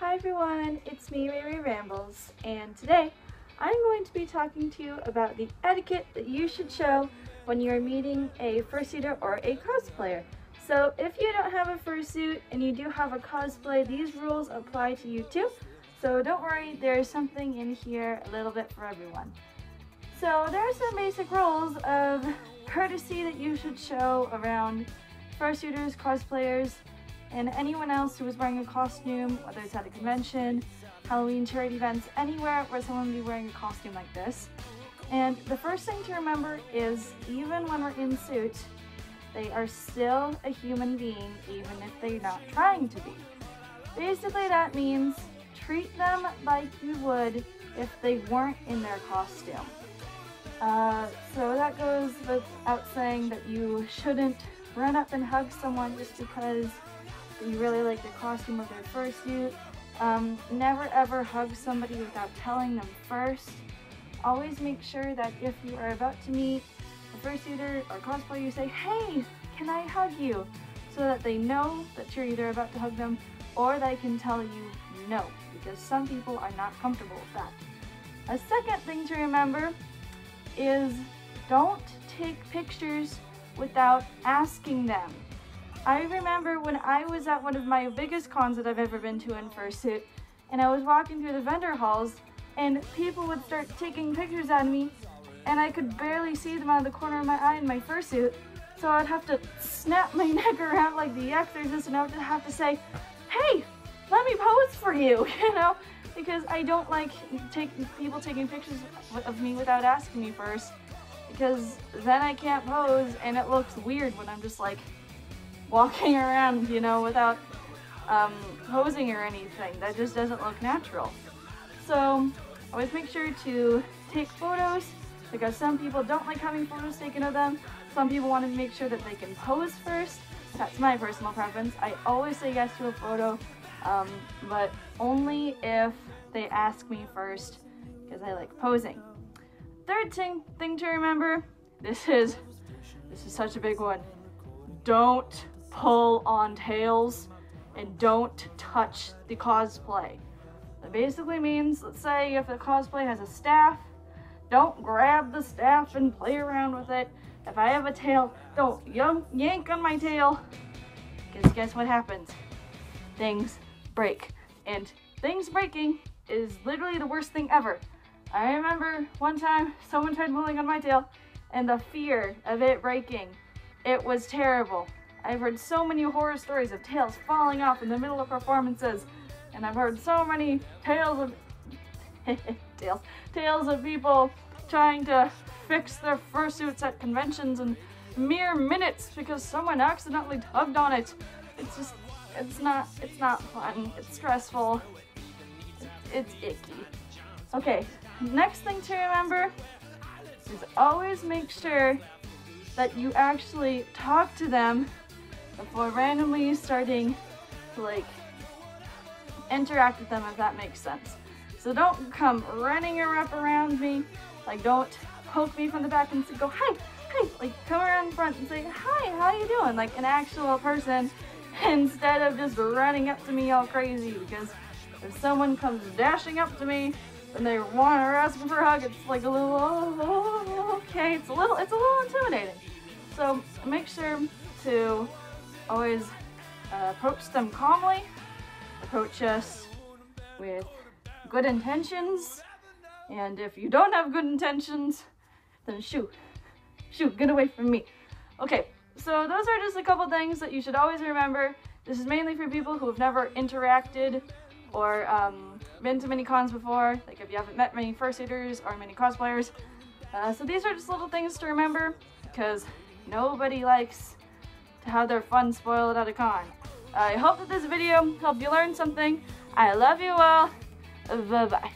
Hi everyone, it's me, Ray Rambles, and today I'm going to be talking to you about the etiquette that you should show when you're meeting a fursuiter or a cosplayer. So if you don't have a fursuit and you do have a cosplay, these rules apply to you too. So don't worry, there's something in here a little bit for everyone. So there are some basic rules of courtesy that you should show around fursuiters, cosplayers, and anyone else who is wearing a costume, whether it's at a convention, Halloween charity events, anywhere where someone will be wearing a costume like this. And the first thing to remember is even when we're in suit, they are still a human being, even if they're not trying to be. Basically that means treat them like you would if they weren't in their costume. So that goes without saying that you shouldn't run up and hug someone just because you really like their costume or their fursuit. Never ever hug somebody without telling them first. Always make sure that if you are about to meet a fursuiter or cosplayer, you say, "Hey, can I hug you?" So that they know that you're either about to hug them or they can tell you no, because some people are not comfortable with that. A second thing to remember is don't take pictures without asking them. I remember when I was at one of my biggest cons that I've ever been to in fursuit, and I was walking through the vendor halls, and people would start taking pictures of me, and I could barely see them out of the corner of my eye in my fursuit, so I'd have to snap my neck around like the Exorcist, and I would have to say, "Hey, let me pose for you," you know, because I don't like people taking pictures of me without asking me first, because then I can't pose, and it looks weird when I'm just like walking around, you know, without posing or anything. That just doesn't look natural. So always make sure to take photos, because some people don't like having photos taken of them. Some people want to make sure that they can pose first. That's my personal preference. I always say yes to a photo, but only if they ask me first, because I like posing. Third thing to remember, this is such a big one. Don't pull on tails and don't touch the cosplay. That basically means, let's say if the cosplay has a staff, don't grab the staff and play around with it. If I have a tail, don't yank on my tail, because guess what happens? Things break. And things breaking is literally the worst thing ever. I remember one time someone tried pulling on my tail, and the fear of it breaking, it was terrible. I've heard so many horror stories of tails falling off in the middle of performances, and I've heard so many tales of people trying to fix their fursuits at conventions in mere minutes because someone accidentally tugged on it. It's not fun. It's stressful. It's icky. Okay, next thing to remember is always make sure that you actually talk to them before randomly starting to like interact with them, if that makes sense. So don't come running up around me, like don't poke me from the back and say, go, "Hi, hi," like come around front and say, "Hi, how you doing?" like an actual person, instead of just running up to me all crazy, because if someone comes dashing up to me and they want to ask me for a hug, it's like a little, okay, it's a little intimidating. So make sure to always approach them calmly, approach us with good intentions, and if you don't have good intentions, then shoot, get away from me. Okay, so those are just a couple things that you should always remember. This is mainly for people who have never interacted or been to many cons before, like if you haven't met many fursuiters or many cosplayers. So these are just little things to remember, because nobody likes to have their fun spoiled at a con. I hope that this video helped you learn something. I love you all. Bye-bye.